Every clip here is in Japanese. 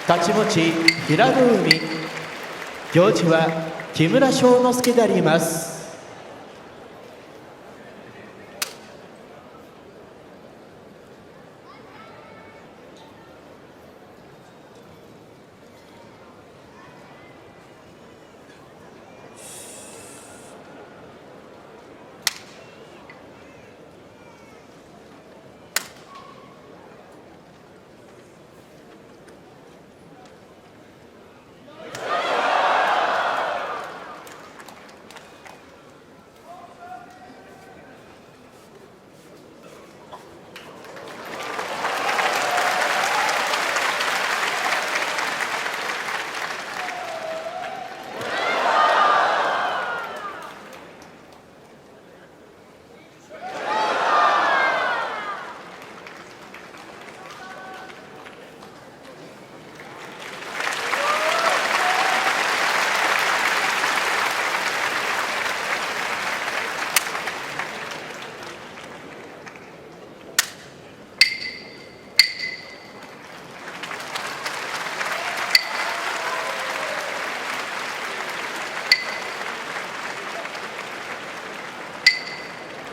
太刀持ち平戸海、行司は木村庄之助であります。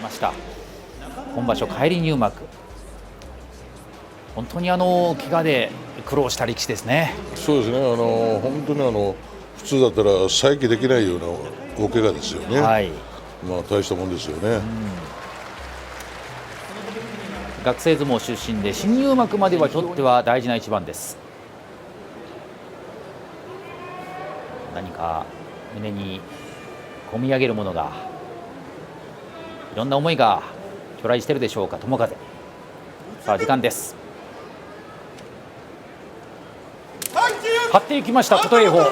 ました今場所返り入幕、本当に怪我で苦労した力士ですね。そうですね、本当に普通だったら再起できないような大怪我ですよね、はい、まあ、大したもんですよね、学生相撲出身で新入幕まではとっては大事な一番です。何か胸に込み上げるものが、いろんな思いが去来しているでしょうか、友風。さあ時間です。張っていきました琴恵光、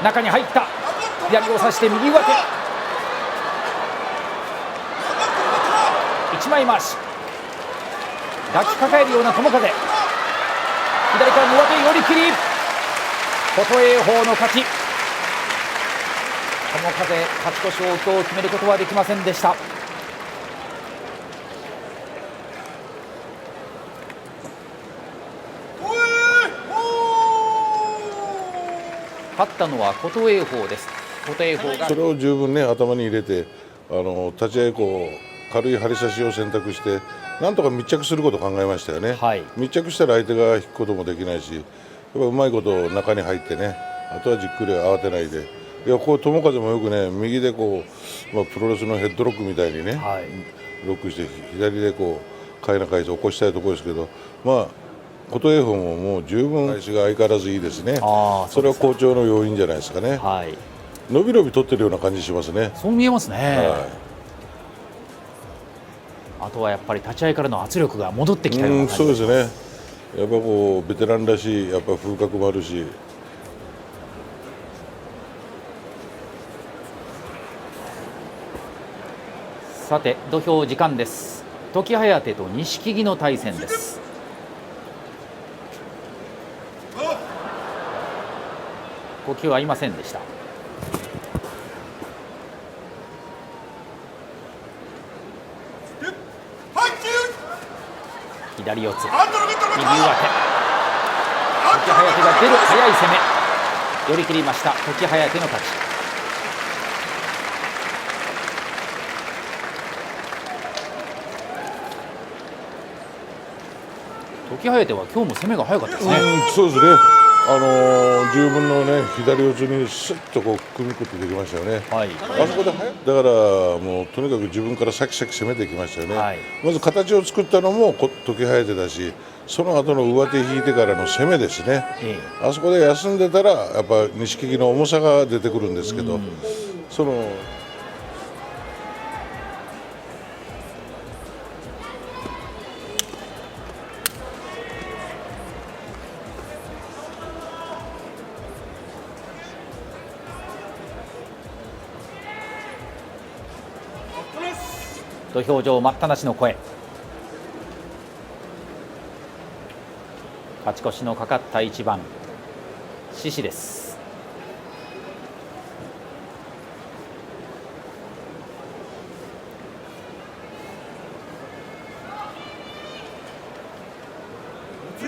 中に入った、左を差して右上手、一枚回し、抱きかかえるような友風、左からの上手寄り切り、琴恵光の勝ち。友風、勝ち越しを今日決めることはできませんでした。勝ったのは琴恵光です。琴恵光がそれを十分ね頭に入れて、立ち合い軽い張り差しを選択してなんとか密着することを考えましたよね、はい、密着したら相手が引くこともできないし、やっぱうまいこと中に入ってね、あとはじっくり慌てないで、いや友風もよくね右でプロレスのヘッドロックみたいにね、はい、ロックして左でかいなかいて起こしたいところですけど、まあ琴恵光ももう十分足が相変わらずいいですね。それは好調の要因じゃないですかね、はい、伸び伸び取ってるような感じしますね。そう見えますね、はい、あとはやっぱり立ち合いからの圧力が戻ってきたような感じ。そうですね、やっぱベテランらしいやっぱ風格もあるし、さて土俵時間です。時疾風と錦木の対戦です。呼吸は合いませんでした。左四つ、右上手、時疾風が出る速い攻め、寄り切りました。時疾風の勝ち。時疾風は今日も攻めが速かったですね。そうですね、十分のね左四つにスッと組み込んでできましたよね、はい、あそこでだからもうとにかく自分から先々攻めていきましたよね、はい、まず形を作ったのも時疾風だし、その後の上手引いてからの攻めですね、あそこで休んでたらやっぱ錦木の重さが出てくるんですけど、その土俵上待ったなしの声、勝ち越しのかかった一番、獅司です。低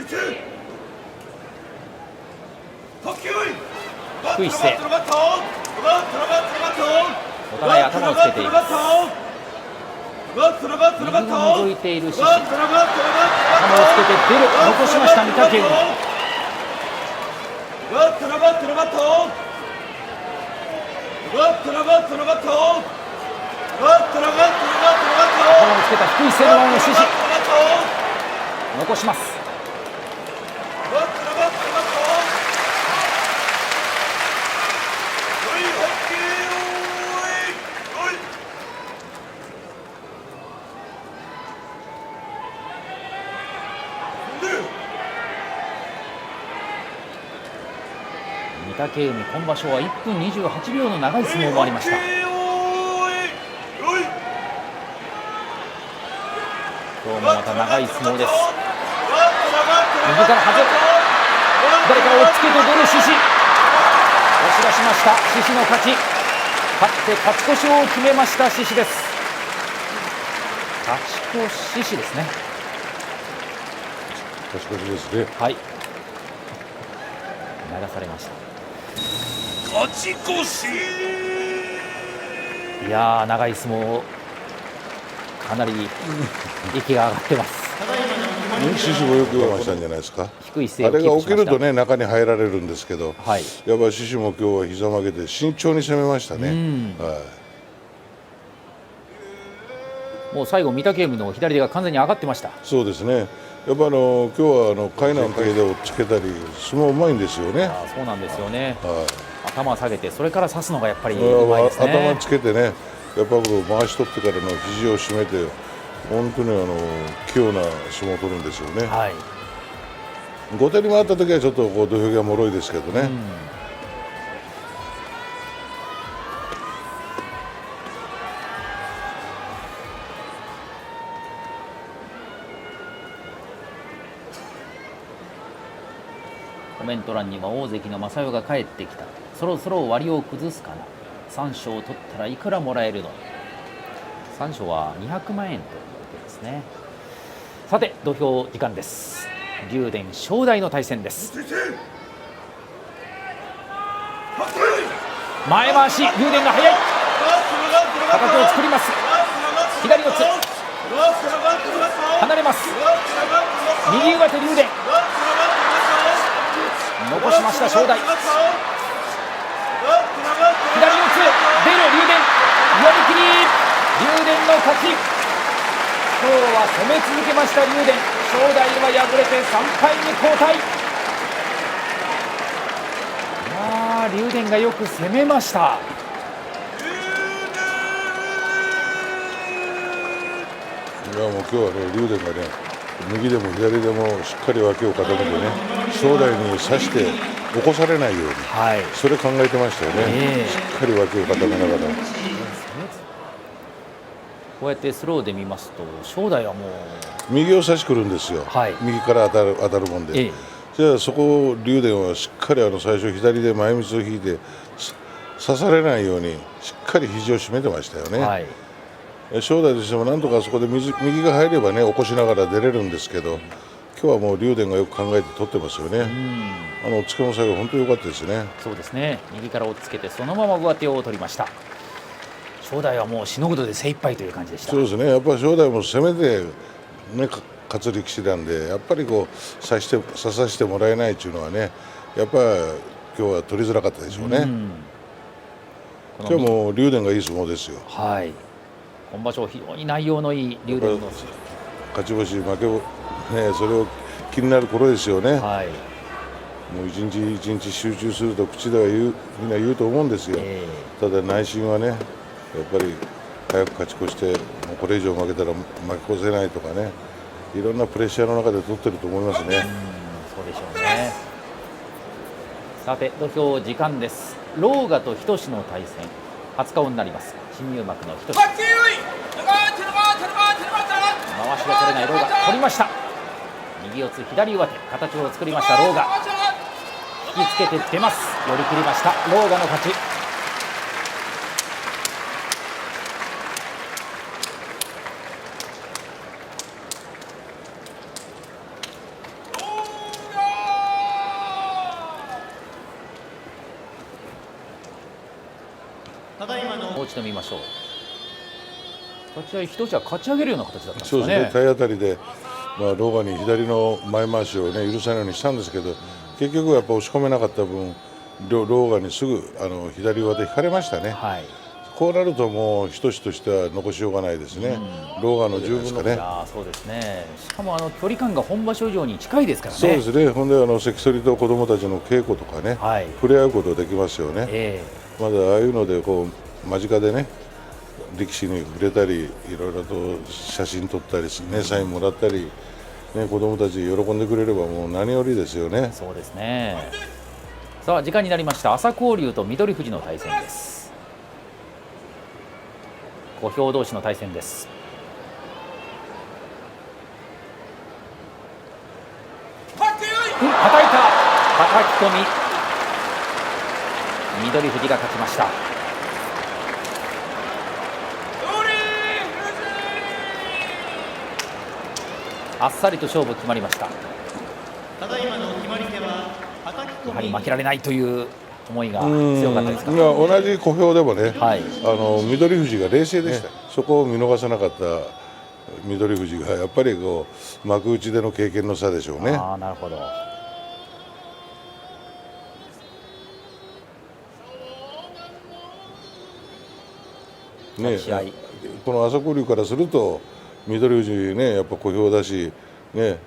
い姿勢、お互い頭をつけています。右が覗いている獅子、頭をつけて出る、残しました御嶽海。頭をつけた低い姿勢のままの獅子、残します。御嶽海、今場所は1分28秒の長い相撲もありました。今日もまた長い相撲です。右からはず、左から押っつけて出る獅子、押し出しました。獅子の勝ち、勝って勝ち越しを決めました獅子です。勝ち越し獅子ですね。勝ち越しですね。はい、流されました。勝ち越し。いやー、長い相撲、かなり息が上がってます。獅子もよく我慢したんじゃないですか。低い姿勢をキーあれが起プしました。きるとね、中に入られるんですけど、はい、やっぱり獅子も今日は膝曲げて慎重に攻めましたね。はもう最後、御嶽海の左手が完全に上がってました。い、そうですね。やっぱ今日はかいなの手で押っつけたり相撲うまいんですよね。あー、そうなんですよね。は頭下げて、それから刺すのがやっぱりい、うまいですね。頭つけてね、やっぱこう回し取ってからの肘を締めて、本当に器用な相撲を取るんですよね。はい、後手に回った時はちょっとこう土俵際もろいですけどね。コメント欄には大関の正代が帰ってきた、そろそろ割を崩すかな、三賞を取ったらいくらもらえるの、三賞は200万円というわけですね。さて、土俵時間です。竜電正代の対戦です。前回し、竜電が速い、形を作ります。左四つ、離れます。右上手竜電、残しました正代。左四つ出る竜電、寄り切り、竜電の勝ち。今日は攻め続けました竜電、正代は敗れて3敗に後退。竜電がよく攻めました。いやもう今日はね、竜電がね、右でも左でもしっかり脇を固めてね、正代に刺して起こされないように、はい、それ考えてましたよね。しっかり脇を固めながら。こうやってスローで見ますと、正代はもう右を差しくるんですよ。はい、右から当たるもんで。じゃあそこを竜電はしっかり最初左で前みつを引いて刺されないようにしっかり肘を締めてましたよね。はい、正代としてもなんとかそこで右が入ればね起こしながら出れるんですけど、今日はもう竜電がよく考えて取ってますよね。おっつけの最後本当に良かったですね。そうですね、右から押っつけてそのまま上手を取りました。正代はもうしのぐので精一杯という感じでした。そうですね、やっぱり正代も攻めて、ね、勝つ力士なんで、やっぱりこう刺させてもらえないというのはね、やっぱり今日は取りづらかったでしょうね。今日も竜電がいい相撲ですよ。はい、今場所非常に内容のいい竜電の勝ち星負けを、ね、それを気になる頃ですよね。はい、もう一日一日集中すると口ではみんな言うと思うんですよ。ただ内心はね、やっぱり早く勝ち越して、もうこれ以上負けたら負け越せないとかね、いろんなプレッシャーの中で取ってると思いますね。そうでしょうね。さて、土俵時間です。狼雅と日翔志の対戦、初顔になります。新入幕の日翔志、回しが取れない狼雅、取りました。右四つ左上手、形を作りました狼雅、引きつけて出ます。寄り切りました。狼雅の勝ち。もう一度見ましょう。立ち合い一つは勝ち上げるような形だったんですかね。そうですね、体当たりで、ローガンに左の前回しを、許さないようにしたんですけど、結局やっぱ押し込めなかった分、ローガンにすぐ左上手引かれましたね。はい、こうなるともう日としとしては残しようがないですね、ローガンの十分のね。そうですね。しかも距離感が本場所以上に近いですからね。そうですね、ほんで関取と子どもたちの稽古とかね、はい、触れ合うことができますよね。まだああいうのでこう間近でね、力士に触れたり、いろいろと写真撮ったり、ね、サインもらったり、ね、子どもたち喜んでくれればもう何よりですよね。そうですね。さあ時間になりました。朝紅龍と翠富士の対戦です。小兵同士の対戦です。叩いた、叩き込み、翠富士が勝ちました。あっさりと勝負決まりました。やはり負けられないという思いが強かったですか。同じ小兵でもね、はい、翠富士が冷静でした、そこを見逃さなかった翠富士がやっぱりこう幕内での経験の差でしょうね。あ、なるほど。ね、この朝紅龍からすると翠富士ね、やっぱ小兵だしね、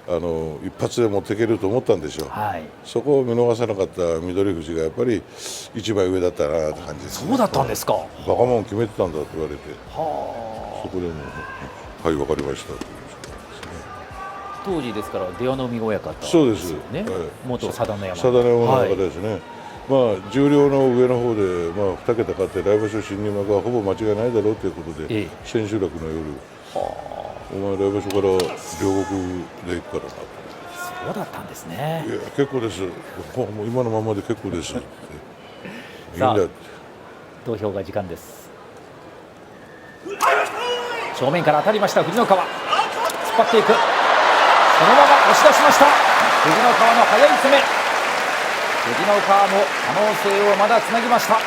一発で持っていけると思ったんでしょう、はい、そこを見逃さなかった翠富士がやっぱり一枚上だったなって感じですね。そうだったんですか。バカモン決めてたんだと言われて、そこでもはい、分かりましたという、当時ですから出羽海親方ですそうですね、はい、元佐田の山の方ですね、はい、重量の上の方で、2桁勝って来場所新入幕はほぼ間違いないだろうということで、千秋楽の夜、お前来場所から両国で行くからな。そうだったんですね。いや結構です、もう今のままで結構ですってさあ投票が時間です。正面から当たりました藤ノ川、突っ張っていく、そのまま押し出しました。藤ノ川の速い攻め、藤ノ川も可能性をまだつなぎました。い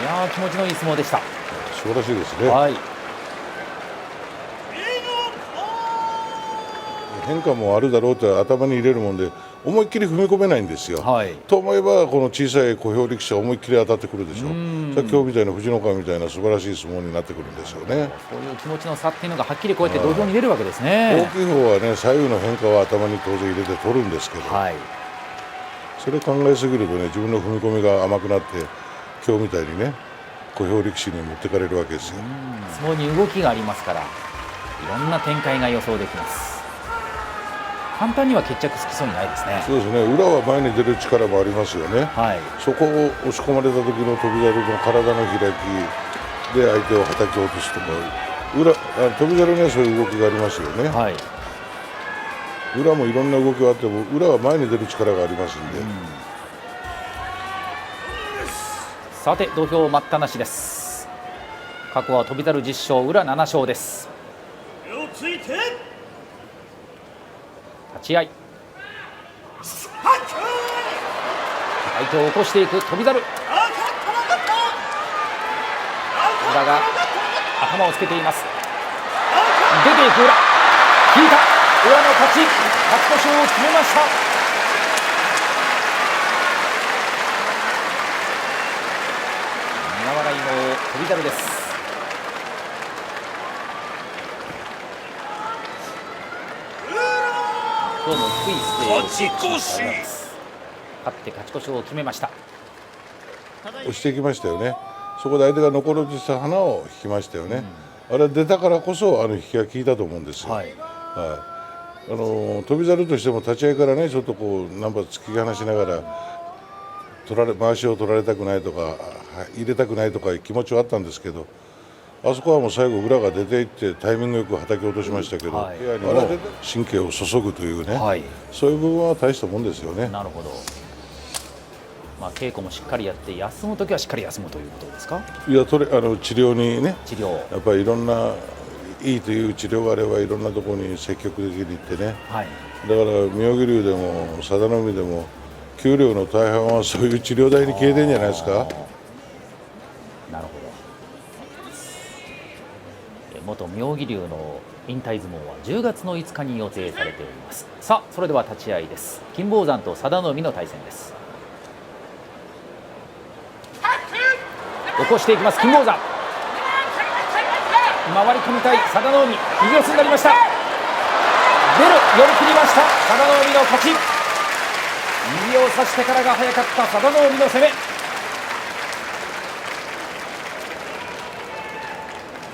やー、気持ちのいい相撲でした。素晴らしいですね、はい、変化もあるだろうと頭に入れるもんで思いっきり踏み込めないんですよ、はい、と思えばこの小さい小兵力士は思いっきり当たってくるでしょう。今日みたいな藤ノ川みたいな素晴らしい相撲になってくるんですよね。そういう気持ちの差っていうのがはっきりこうやって土俵に出るわけですね。大きい方はね、左右の変化は頭に当然入れて取るんですけど、はい、それ考えすぎるとね、自分の踏み込みが甘くなって今日みたいにね、小兵力士に持ってかれるわけですよ。相撲に動きがありますから、いろんな展開が予想できます。簡単には決着つきそうにないですね。そうですね、裏は前に出る力もありますよね、はい、そこを押し込まれた時の翔猿の体の開きで相手をはたき落とすとか、翔猿にはそういう動きがありますよね、はい、裏もいろんな動きがあっても裏は前に出る力がありますんで、さて土俵待ったなしです。過去は翔猿10勝、宇良7勝です。立ち合い、相手を起こしていく翔猿、宇良が頭をつけています。出ていく宇良、引いた、宇良の勝ち、勝ち越しを決めました。苦笑いの翔猿です。今日も低い姿勢を勝って勝ち越しを決めました。押していきましたよね。そこで相手が残ろうとした花を引きましたよね、あれ出たからこそ引きが効いたと思うんですよ、はいはい、翔猿としても立ち合いからね、ちょっとこうナンバー突き放しながらまわしを取られたくないとか入れたくないとか気持ちはあったんですけど、あそこはもう最後宇良が出ていってタイミングよくはたき落としましたけど、はい、神経を注ぐというね、はい、そういう部分は大したもんですよね。なるほど。稽古もしっかりやって休むときはしっかり休むということですか。いや治療にね、やっぱりいろんないいという治療があればいろんなところに積極的に行ってね、はい、だから妙義龍でも佐田の海でも給料の大半はそういう治療代に消えてんじゃないですか。なるほど。元妙義龍の引退相撲は10月の5日に予定されております。さあそれでは立ち合いです。金峰山と佐田の海の対戦です。起こしていきます金峰山、回り込みたい佐田の海、右四つになりました。出る、寄り切りました佐田の海の勝ち。右を差してからが早かった佐田の海の攻め。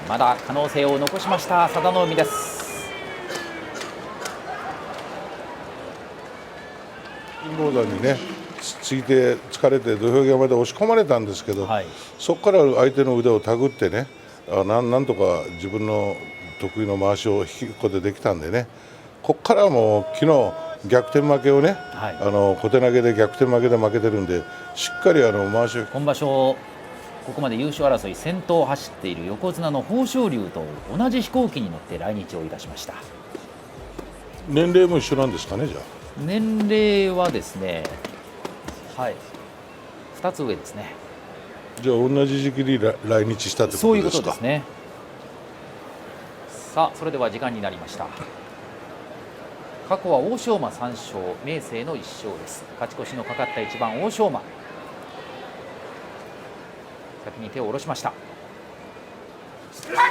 まだ可能性を残しました佐田の海です。金峰山にねついて疲れて土俵際まで押し込まれたんですけど、はい、そこから相手の腕を手繰ってね、なんとか自分の得意の回しを引くことでできたんでね、ここからはもう昨日逆転負けをね、はい、小手投げで逆転負けで負けてるんで、しっかり回しを今場所ここまで優勝争い先頭を走っている横綱の豊昇龍と同じ飛行機に乗って来日をいたしました。年齢も一緒なんですかね。じゃあ年齢はですね、はい、2つ上ですね。じゃあ同じ時期に来日したってことですか。そういうことですね。さあそれでは時間になりました。過去は欧勝馬3勝、明生の1勝です。勝ち越しのかかった一番欧勝馬、先に手を下ろしました。叩いた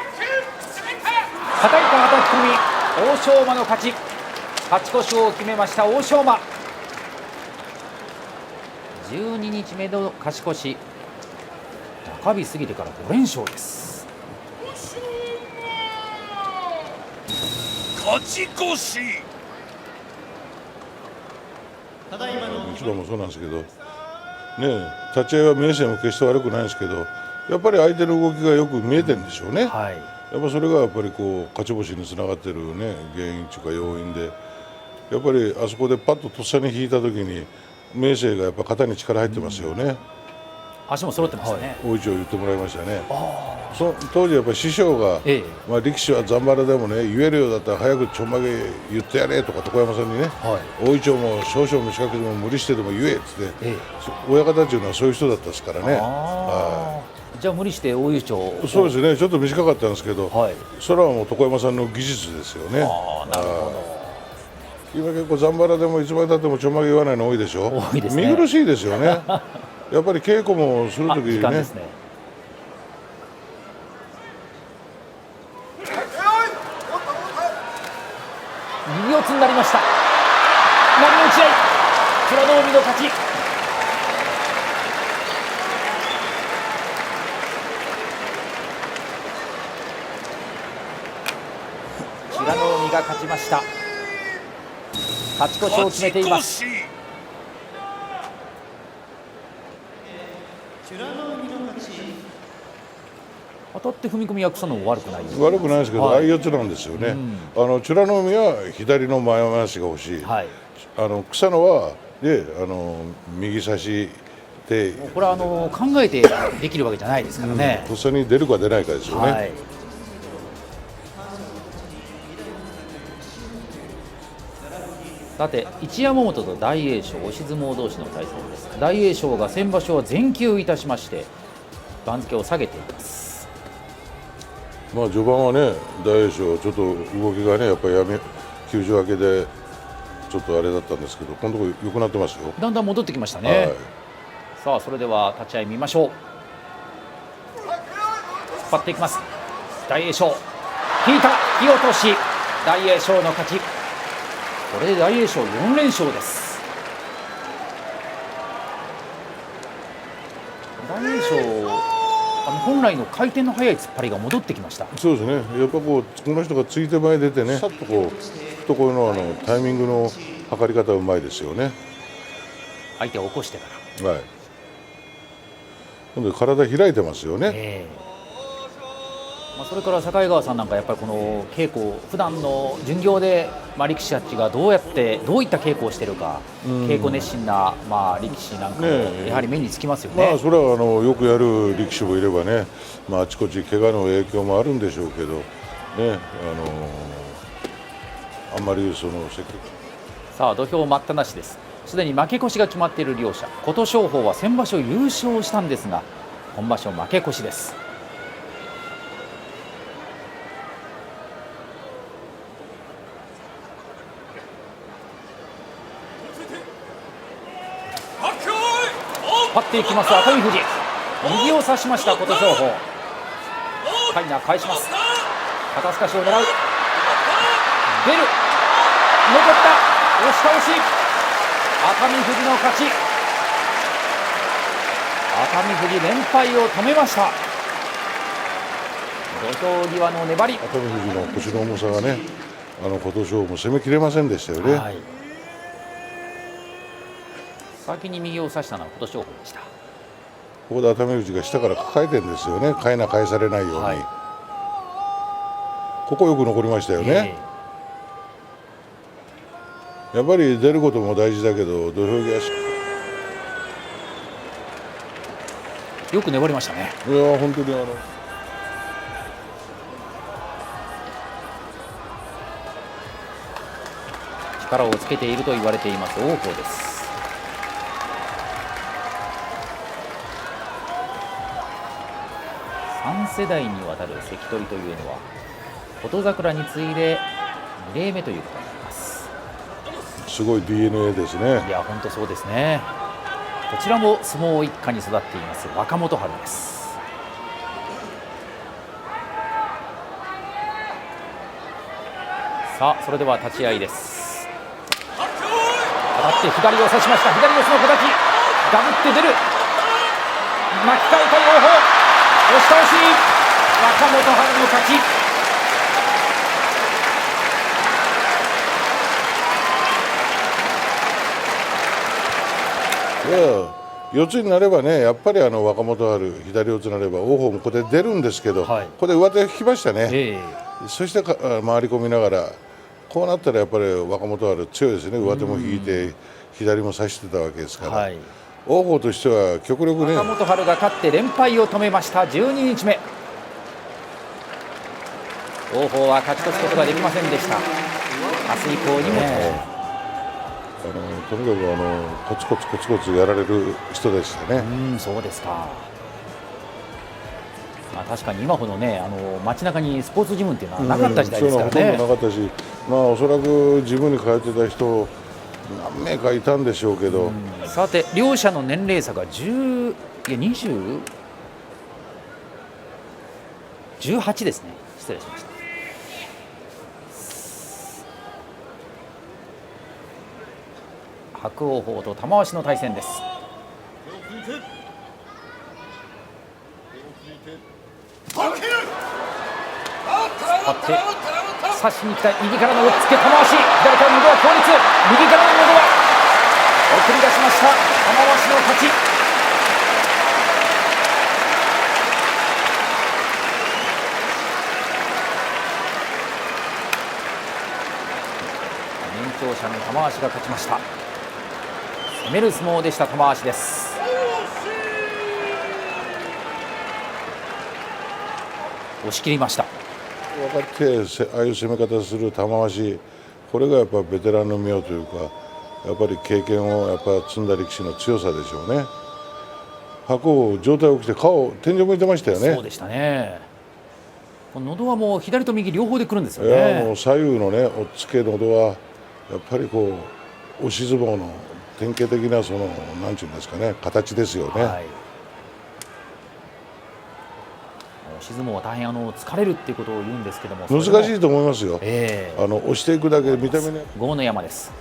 叩き込み、欧勝馬の勝ち。勝ち越しを決めました欧勝馬。12日目の勝ち越し、中日過ぎてから5連勝です。勝ち越し。一番もそうなんですけど、ね、立ち合いは明生も決して悪くないんですけど、やっぱり相手の動きがよく見えてるんでしょうね。はい、やっぱそれがやっぱり勝ち星につながってるね原因というか要因で、やっぱりあそこでパッととっさに引いた時に明生がやっぱ肩に力入ってますよね。足も揃ってますね。大一を言ってもらいましたね。当時やっぱり師匠が、力士はざんばらでもね言えるようだったら早くちょんまげ言ってやれとか床山さんにね、大一も少々短くでも無理してでも言えっつって、親方っていうのはそういう人だったですからね。じゃあ無理して大優勝。そうですね、ちょっと短かったんですけど、それはもう床山さんの技術ですよね。なるほど。今結構ざんばらでもいつまでたってもちょんまげ言わないの多いでしょ。多いですね。見苦しいですよね。やっぱり稽古もするときにね。右四つになりました。投げ打ち合い、美ノ海の勝ち。美ノ海が勝ちました。勝ち越しを決めています。当たって踏み込み役者の悪くないです、悪くないですけど、相四つなんですよね。美ノ海は左の前回しが欲しい、草野は右差しで、これは考えてできるわけじゃないですからね。とっさに出るか出ないかですよね。さて一山本と大栄翔、押し相撲同士の対戦です。大栄翔が先場所は全休いたしまして番付を下げています。序盤はね、大栄翔ちょっと動きがねやっぱり休場明けでちょっとあれだったんですけど、このところ良くなってますよ。だんだん戻ってきましたね。さあそれでは立ち合い見ましょう。突っ張っていきます大栄翔。引いた、引き落とし、大栄翔の勝ち。これで大栄翔4連勝です。大栄翔本来の回転の速い突っ張りが戻ってきました。そうですね、やっぱこの人がついて前出てね、さっと懐のタイミングの測り方うまいですよね。相手を起こしてから、今度体開いてますよね。それから境川さんなんかやっぱりこの稽古、普段の巡業で力士たちがどういった稽古をしているか、稽古熱心な力士なんかもやはり目につきますよね。それはよくやる力士もいればね、あちこち怪我の影響もあるんでしょうけどね、あんまりさあ土俵待ったなしです。すでに負け越しが決まっている両者、琴勝峰は先場所優勝したんですが今場所負け越しです。張っていきます熱海富士、右を差しました琴勝峰。カイナ返します。肩透かしを狙う、出る、残った押し倒し、熱海富士の勝ち。熱海富士連敗を止めました。土俵際の粘り、熱海富士の腰の重さがね、琴勝峰も攻めきれませんでしたよね。はい、先に右を差したのは琴勝峰でした。ここで熱海富士が下から抱えてるんですよね、かいな返されないように、はい、ここよく残りましたよね。やっぱり出ることも大事だけど土俵際よく粘りましたね。いや本当に力をつけていると言われています王鵬です。3世代にわたる関取というのは琴櫻に次いで2例目ということになります。すごい DNA ですね。いや本当そうですね。こちらも相撲一家に育っています若元春です。さあそれでは立ち合いです。当たって左を差しました。左四つの小叩き、ダブって出る、巻き替えた王鵬、押し倒し、若元春の勝ち。いや四つになればね、やっぱり若元春左四つになれば王鵬もここで出るんですけど、はい、ここで上手引きましたね、そして回り込みながらこうなったらやっぱり若元春強いですね。上手も引いて左も差してたわけですから、はい、王鵬としては極力ね。若元春が勝って連敗を止めました。12日目王鵬は勝ち越すことができませんでした。明日以降にも、とにかくコツコツコツコツやられる人でしたね。そうですか。確かに今ほどね、街中にスポーツジムっていうのはなかった時代ですからね。そういうのほとんどなかったし、おそらくジムに通ってた人何名かいたんでしょうけど、さて両者の年齢差が2018ですね。失礼しました。伯桜鵬と玉鷲の対戦です。張って差しに来た右からの押っつけ、玉鷲、左からの喉は強烈、右からの喉は送り出しました。玉鷲の勝ち。年長者の玉鷲が勝ちました。攻める相撲でした玉鷲です。押し切りました。分かってああいう攻め方する玉鷲、これがやっぱベテランの妙というか、やっぱり経験をやっぱ積んだ力士の強さでしょうね。白鵬上体を起きて顔天井向いてましたよね。そうでしたね。喉はもう左と右両方で来るんですよね。いやもう左右のね押っつけ喉はやっぱりこう押し相撲の典型的ななんていうんですかね、形ですよね。はい、押し相撲は大変疲れるっていうことを言うんですけども、難しいと思いますよ。押していくだけ見た目ね。豪ノ山です。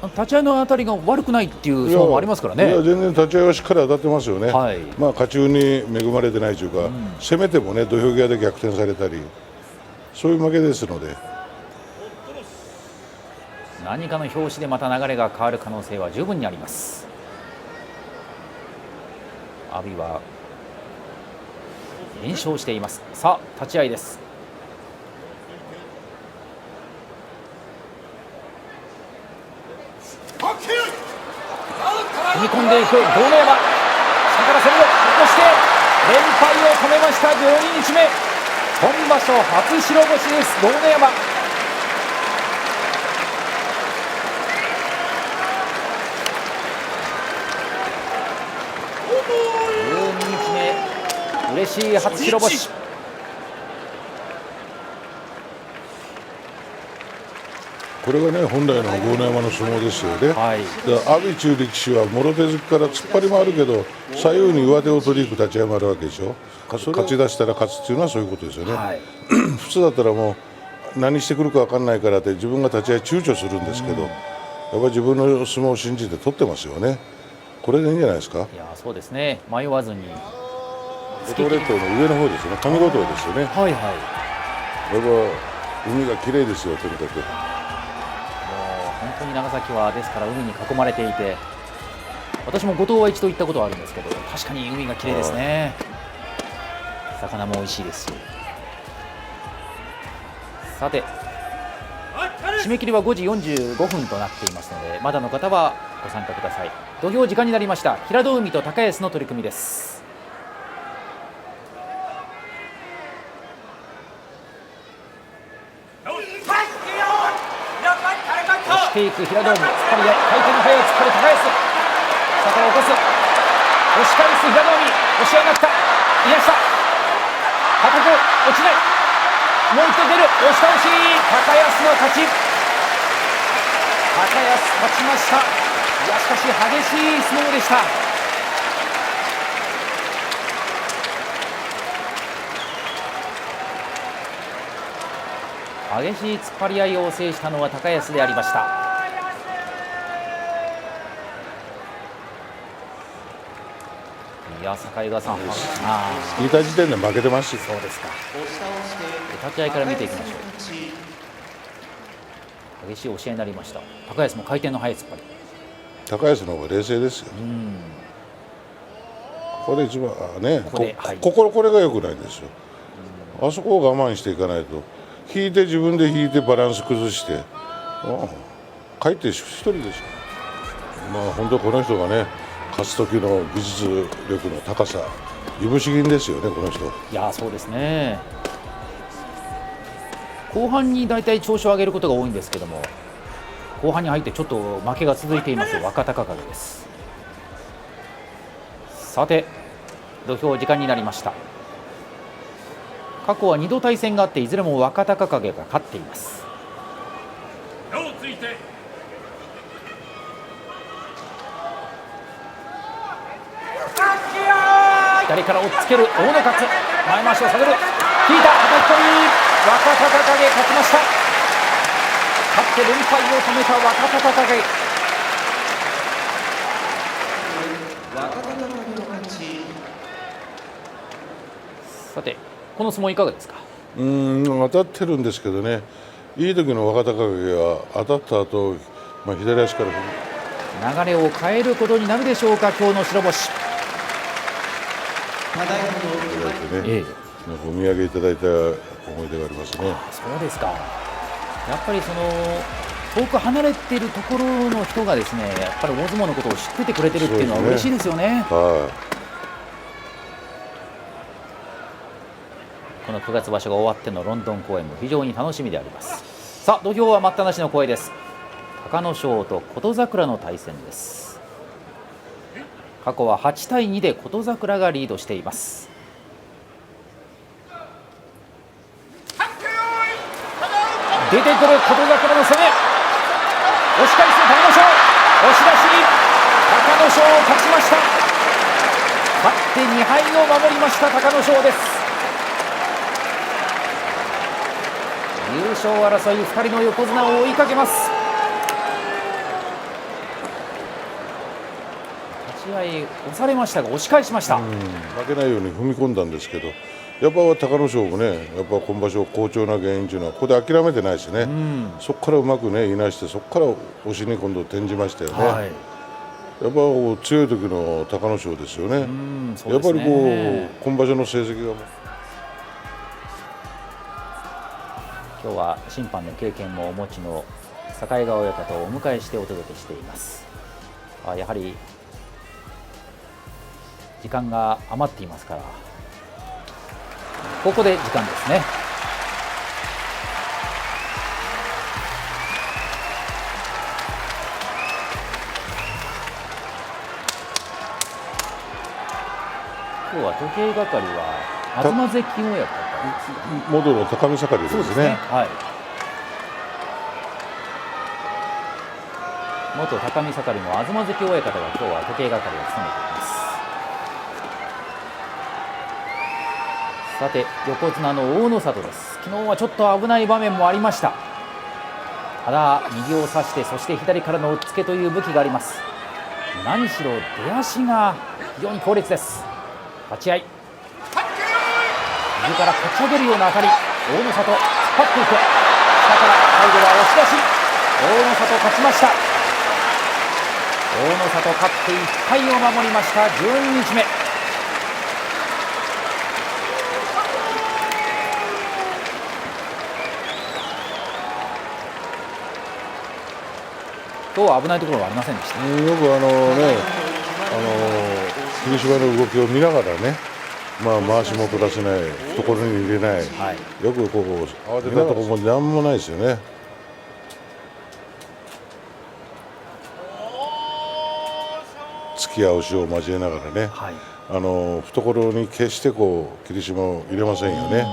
立ち合いのあたりが悪くないっていう相撲もありますからね。いや全然立ち合いはしっかり当たってますよね。はい、勝ち運に恵まれてないというか、攻めてもね土俵際で逆転されたり、そういう負けですので。何かの拍子でまた流れが変わる可能性は十分にあります。阿炎は連勝しています。さあ立ち合いです。踏み込んでいく豪ノ山、下から攻める、そして連敗を止めました。12日目、今場所初白星です豪ノ山。激しい初白星。これがね本来の豪ノ山の相撲ですよね。はい、阿炎中力士はもろ手突きから突っ張りもあるけど左右に上手を取りに行く立ち合いもあるわけでしょ。勝ち出したら勝つっていうのはそういうことですよね。はい、普通だったらもう何してくるか分かんないからって自分が立ち合い躊躇するんですけど、やっぱり自分の相撲を信じて取ってますよね。これでいいんじゃないですか。いやそうですね、迷わずに。五島列島の上の方ですよね。上五島ですよね。はいはい、やっぱ海が綺麗ですよとにかく。本当に長崎はですから海に囲まれていて、私も五島は一度行ったことはあるんですけど、確かに海が綺麗ですね。魚も美味しいですし。さて締め切りは5時45分となっていますので、まだの方はご参加ください。土俵時間になりました。平戸海と高安の取組です。押していく平戸海、突っ張り合い、回転の速い突っ張り高安、下から起こす、押し返す平戸海、押し合いになった、いなした、高く落ちない、もう一度出る、押し倒し、高安の勝ち。高安勝ちました。いやしかし激しい相撲でした。激しい突っ張り合いを制したのは高安でありました。いや境川さん、聞いた時点で負けてますよ。そうですか。立ち合いから見ていきましょう。激しい押し合いになりました。高安も回転の速い突っ張り。高安の方が冷静ですよ。ここで一番ね、これが良くないんですよ。あそこを我慢していかないと、引いて自分で引いてバランス崩して、帰って一人でしょ。まあ本当この人がね、勝つ時の技術力の高さ、いぶし銀ですよね、この人。いやそうですね。後半に大体調子を上げることが多いんですけども、後半に入ってちょっと負けが続いています若隆景です。さて土俵時間になりました。過去は2度対戦があって、いずれも若隆景が勝っています。左から押っつける大野勝、前回しを下げる、引いた、叩き込み、若隆景勝ちました。勝って連敗を止めた若隆景。さてこの相撲いかがですか。当たってるんですけどね、いい時の若隆景は当たった後、左足から流れを変えることになるでしょうか、今日の白星。お土産いただいた思い出がありますね。そうですか。やっぱりその遠く離れているところの人がですね、やっぱり大相撲のことを知っててくれてるっていうのは嬉しいですよね。この9月場所が終わってのロンドン公演も非常に楽しみであります。さあ土俵は待ったなしの声です。隆の勝と琴櫻の対戦です。過去は8対2で琴櫻がリードしています。出てくる琴櫻の攻め、押し返す隆の勝、押し出し、隆の勝勝ちました。勝って2敗を守りました隆の勝です。優勝争い2人の横綱を追いかけます。立ち合い押されましたが押し返しました。負けないように踏み込んだんですけど、やっぱ隆の勝もね、やっぱ今場所好調な原因というのはここで諦めてないしね、そこからうまくねいなして、そこから押しに今度転じましたよね。やっぱ強い時の隆の勝ですよね。やっぱり今場所の成績が今日は審判の経験もお持ちの境川親方をお迎えしてお届けしています。やはり時間が余っていますから、ここで時間ですね。今日は時計係は東関親方ですか。元の高見盛りですね。はい。元高見盛りの東関親方が今日は時計係を務めています。さて横綱の大野里です。昨日はちょっと危ない場面もありました。ただ右を差して、そして左からの押っつけという武器があります。何しろ出足が非常に強烈です。立ち合い右からかち上げるような当たり、大野里突っ張っていく、下から最後は押し出し、大野里勝ちました。大野里勝って1敗を守りました。12日目。今日は危ないところはありませんでした。よく霧島の動きを見ながらね、回しも取らせない、懐に入れない、よくここ慌てたところも何もないですよね。突きや押しを交えながらね、懐に決して霧島を入れませんよね。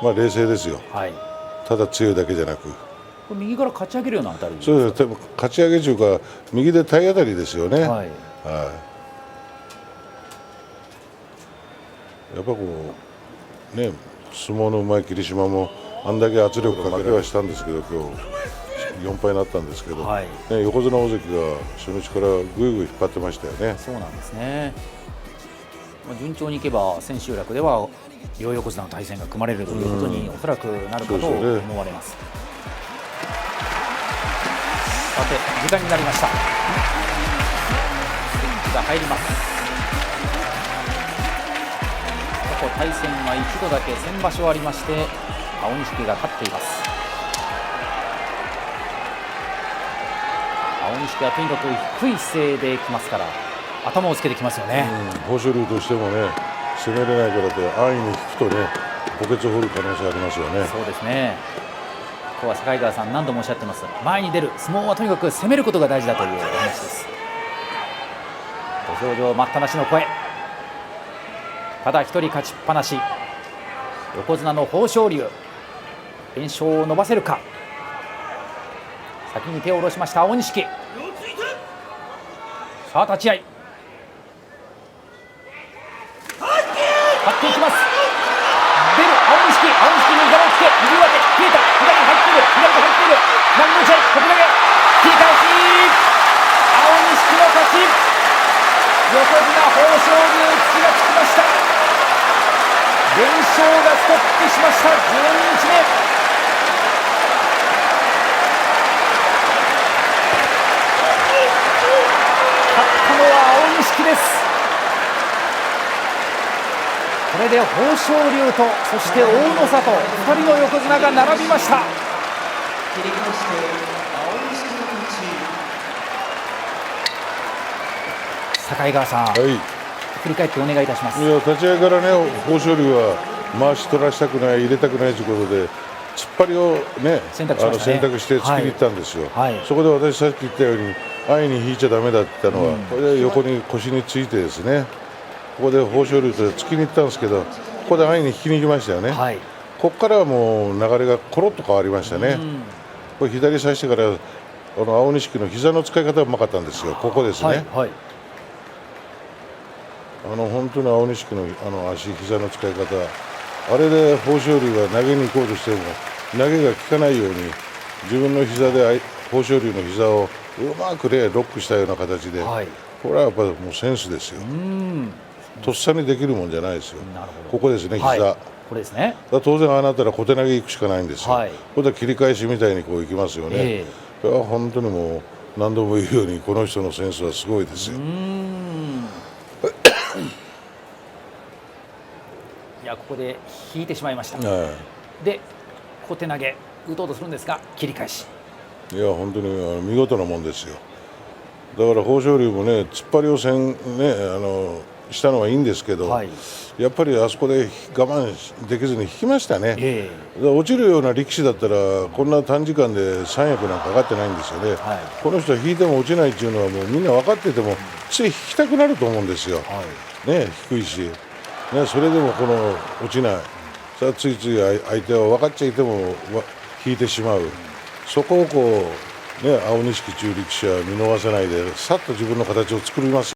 冷静ですよ、ただ強いだけじゃなく。右からかち上げるような当たり。そうです。かち上げというか右で体当たりですよね。やっぱ相撲のうまい霧島もあんだけ圧力かけはしたんですけど、今日4敗になったんですけど、横綱大関が初日からぐいぐい引っ張ってましたよね。そうなんですね。順調にいけば千秋楽では両横綱の対戦が組まれるということにおそらくなるかと思われます。さて時間になりました。スイッチが入ります。過去対戦は一度だけ先場所ありまして、青錦が勝っています。青錦はとにかく低い姿勢できますから、頭をつけてきますよね。豊昇龍としてもね、攻めれないからって安易に引くとね、墓穴を掘る可能性ありますよね。そうですね。今日は境川さん何度もおっしゃってます。前に出る相撲はとにかく攻めることが大事だというお話です。土俵上待ったなしの声。ただ一人勝ちっぱなし、横綱の豊昇龍、連勝を伸ばせるか。先に手を下ろしました青錦。さあ立ち合い、張っていきます。出る青錦、青錦に柄をつけ、右上手消えた、左に入っている、左に入っている、何の試合、ここだけ切り返し、青錦の勝ち。横綱豊昇龍、気がつきました。連勝がストップしました。12日目。勝ったのは青錦です。これで豊昇龍とそして大野里、2人の横綱が並びました。境川さん、振り返ってお願いいたします。立ち合いからね、豊昇龍は回し取らせたくない、入れたくないということで突っ張りをね、選択して突きに行ったんですよ。そこで私さっき言ったように安易に引いちゃだめだって言ったのは、これで横に腰についてですね、ここで豊昇龍と突きに行ったんですけど、ここで安易に引きに行きましたよね。ここからはもう流れがコロッと変わりましたね。これ左差してから青錦の膝の使い方がうまかったんですよ。ここですね。本当に青錦の足、膝の使い方、あれで豊昇龍が投げに行こうとしても投げが効かないように自分の膝で豊昇龍の膝をうまくロックしたような形で、これはやっぱりもうセンスですよ。とっさにできるもんじゃないですよ。ここですね、膝。これですね。当然ああなったら小手投げ行くしかないんですよ。これで切り返しみたいにこういきますよね。本当にもう何度も言うようにこの人のセンスはすごいですよ。いや、ここで引いてしまいました。で小手投げ打とうとするんですが切り返し。いや本当に見事なもんですよ。だから豊昇龍もね、突っ張りをしたのはいいんですけど、やっぱりあそこで我慢できずに引きましたね。落ちるような力士だったらこんな短時間で三役なんかかかってないんですよね。この人は引いても落ちないっていうのはもうみんな分かっててもつい引きたくなると思うんですよ。低いしね、それでもこの落ちない、さあついつい相手は分かっちゃいても引いてしまう、そこをこう、ね、青錦中力士は見逃せないで、さっと自分の形を作ります。